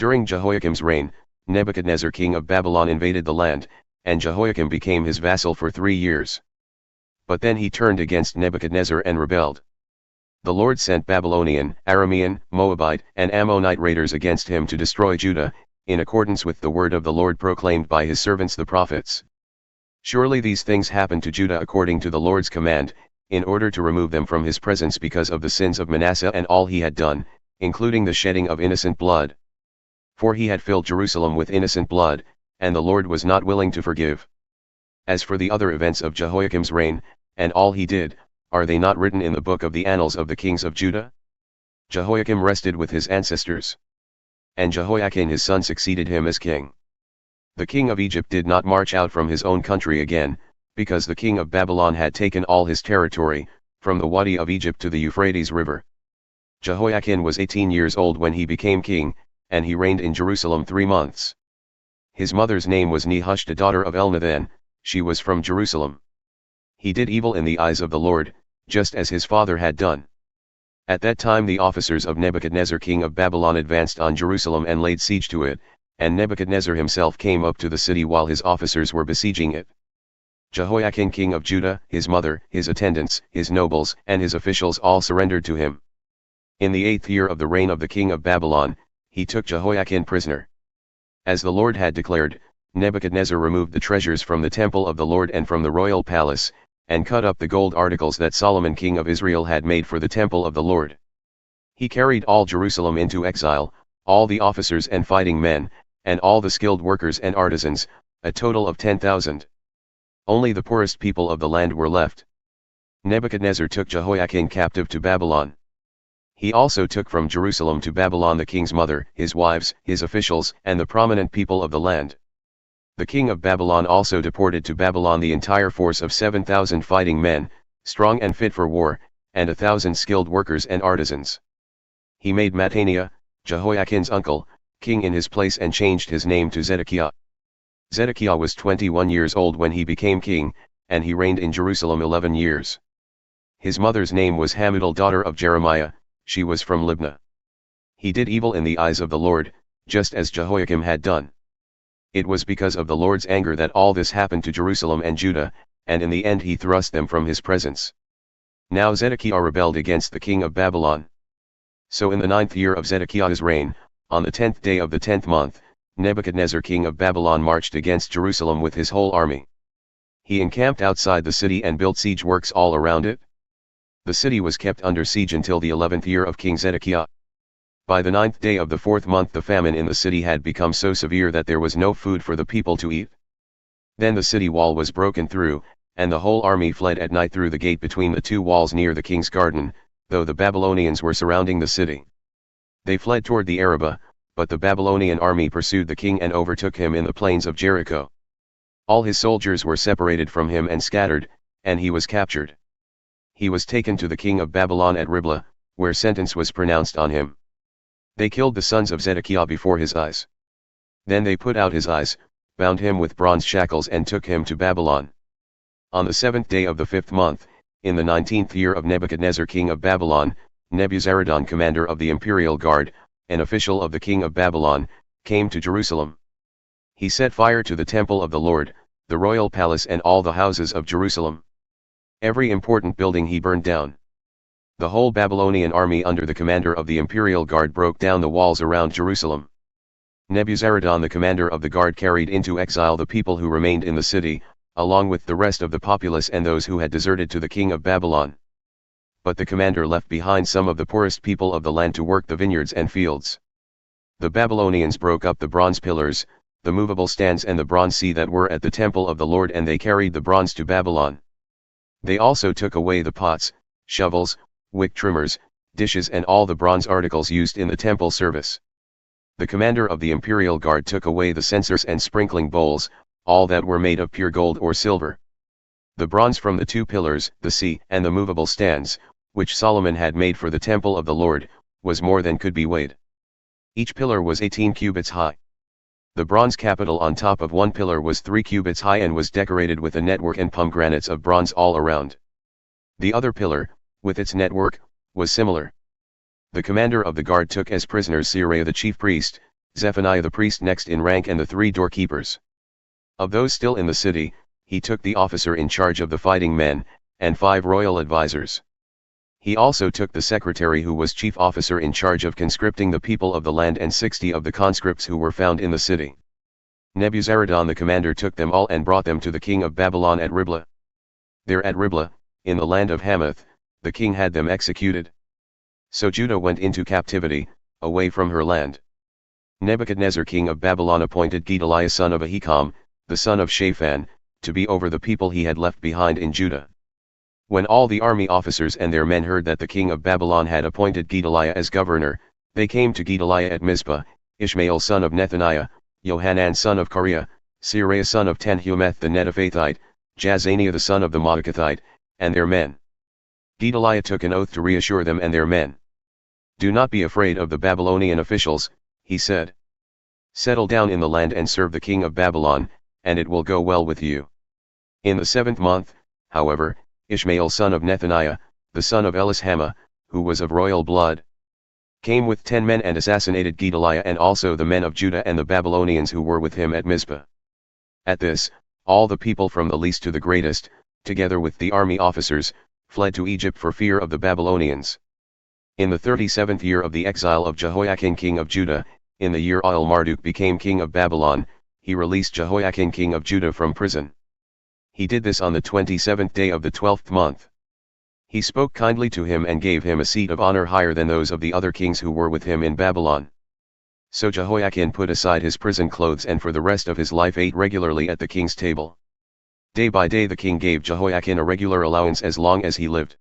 During Jehoiakim's reign, Nebuchadnezzar king of Babylon invaded the land, and Jehoiakim became his vassal for 3 years. But then he turned against Nebuchadnezzar and rebelled. The Lord sent Babylonian, Aramean, Moabite, and Ammonite raiders against him to destroy Judah, in accordance with the word of the Lord proclaimed by his servants the prophets. Surely these things happened to Judah according to the Lord's command, in order to remove them from his presence because of the sins of Manasseh and all he had done, including the shedding of innocent blood. For he had filled Jerusalem with innocent blood, and the Lord was not willing to forgive. As for the other events of Jehoiakim's reign, and all he did, are they not written in the book of the annals of the kings of Judah? Jehoiakim rested with his ancestors. And Jehoiachin his son succeeded him as king. The king of Egypt did not march out from his own country again, because the king of Babylon had taken all his territory, from the Wadi of Egypt to the Euphrates River. Jehoiachin was 18 years old when he became king, and he reigned in Jerusalem 3 months. His mother's name was Nehushta daughter of Elnathan, she was from Jerusalem. He did evil in the eyes of the Lord, just as his father had done. At that time the officers of Nebuchadnezzar king of Babylon advanced on Jerusalem and laid siege to it, and Nebuchadnezzar himself came up to the city while his officers were besieging it. Jehoiachin king of Judah, his mother, his attendants, his nobles, and his officials all surrendered to him. In the 8th year of the reign of the king of Babylon, he took Jehoiachin prisoner. As the Lord had declared, Nebuchadnezzar removed the treasures from the temple of the Lord and from the royal palace, and cut up the gold articles that Solomon king of Israel had made for the temple of the Lord. He carried all Jerusalem into exile, all the officers and fighting men, and all the skilled workers and artisans, a total of 10,000. Only the poorest people of the land were left. Nebuchadnezzar took Jehoiachin captive to Babylon. He also took from Jerusalem to Babylon the king's mother, his wives, his officials, and the prominent people of the land. The king of Babylon also deported to Babylon the entire force of 7,000 fighting men, strong and fit for war, and 1,000 skilled workers and artisans. He made Mattaniah, Jehoiachin's uncle, king in his place and changed his name to Zedekiah. Zedekiah was 21 years old when he became king, and he reigned in Jerusalem 11 years. His mother's name was Hamutal daughter of Jeremiah, she was from Libnah. He did evil in the eyes of the Lord, just as Jehoiakim had done. It was because of the Lord's anger that all this happened to Jerusalem and Judah, and in the end he thrust them from his presence. Now Zedekiah rebelled against the king of Babylon. So in the 9th year of Zedekiah's reign, on the 10th day of the 10th month, Nebuchadnezzar king of Babylon marched against Jerusalem with his whole army. He encamped outside the city and built siege works all around it. The city was kept under siege until the 11th year of King Zedekiah. By the 9th day of the 4th month the famine in the city had become so severe that there was no food for the people to eat. Then the city wall was broken through, and the whole army fled at night through the gate between the 2 walls near the king's garden, though the Babylonians were surrounding the city. They fled toward the Arabah, but the Babylonian army pursued the king and overtook him in the plains of Jericho. All his soldiers were separated from him and scattered, and he was captured. He was taken to the king of Babylon at Riblah, where sentence was pronounced on him. They killed the sons of Zedekiah before his eyes. Then they put out his eyes, bound him with bronze shackles and took him to Babylon. On the 7th day of the 5th month, in the 19th year of Nebuchadnezzar king of Babylon, Nebuzaradan commander of the imperial guard, an official of the king of Babylon, came to Jerusalem. He set fire to the temple of the Lord, the royal palace and all the houses of Jerusalem. Every important building he burned down. The whole Babylonian army under the commander of the imperial guard broke down the walls around Jerusalem. Nebuzaradan the commander of the guard carried into exile the people who remained in the city, along with the rest of the populace and those who had deserted to the king of Babylon. But the commander left behind some of the poorest people of the land to work the vineyards and fields. The Babylonians broke up the bronze pillars, the movable stands and the bronze sea that were at the temple of the Lord, and they carried the bronze to Babylon. They also took away the pots, shovels, wick trimmers, dishes and all the bronze articles used in the temple service. The commander of the imperial guard took away the censers and sprinkling bowls, all that were made of pure gold or silver. The bronze from the 2 pillars, the sea and the movable stands, which Solomon had made for the temple of the Lord, was more than could be weighed. Each pillar was 18 cubits high. The bronze capital on top of one pillar was 3 cubits high and was decorated with a network and pomegranates of bronze all around. The other pillar, with its network, was similar. The commander of the guard took as prisoners Seraiah the chief priest, Zephaniah the priest next in rank, and the 3 doorkeepers. Of those still in the city, he took the officer in charge of the fighting men, and 5 royal advisers. He also took the secretary who was chief officer in charge of conscripting the people of the land, and 60 of the conscripts who were found in the city. Nebuzaradan the commander took them all and brought them to the king of Babylon at Riblah. There at Riblah, in the land of Hamath, the king had them executed. So Judah went into captivity, away from her land. Nebuchadnezzar king of Babylon appointed Gedaliah son of Ahikam, the son of Shaphan, to be over the people he had left behind in Judah. When all the army officers and their men heard that the king of Babylon had appointed Gedaliah as governor, they came to Gedaliah at Mizpah, Ishmael son of Nethaniah, Johanan son of Kareah, Seraiah son of Tanhumeth the Netophathite, Jazaniah the son of the Moabite, and their men. Gedaliah took an oath to reassure them and their men. "Do not be afraid of the Babylonian officials," he said. "Settle down in the land and serve the king of Babylon, and it will go well with you." In the 7th month, however, Ishmael son of Nethaniah, the son of Elishama, who was of royal blood, came with 10 men and assassinated Gedaliah and also the men of Judah and the Babylonians who were with him at Mizpah. At this, all the people from the least to the greatest, together with the army officers, fled to Egypt for fear of the Babylonians. In the 37th year of the exile of Jehoiachin king of Judah, in the year Marduk became king of Babylon, he released Jehoiachin king of Judah from prison. He did this on the 27th day of the 12th month. He spoke kindly to him and gave him a seat of honor higher than those of the other kings who were with him in Babylon. So Jehoiachin put aside his prison clothes and for the rest of his life ate regularly at the king's table. Day by day the king gave Jehoiachin a regular allowance as long as he lived.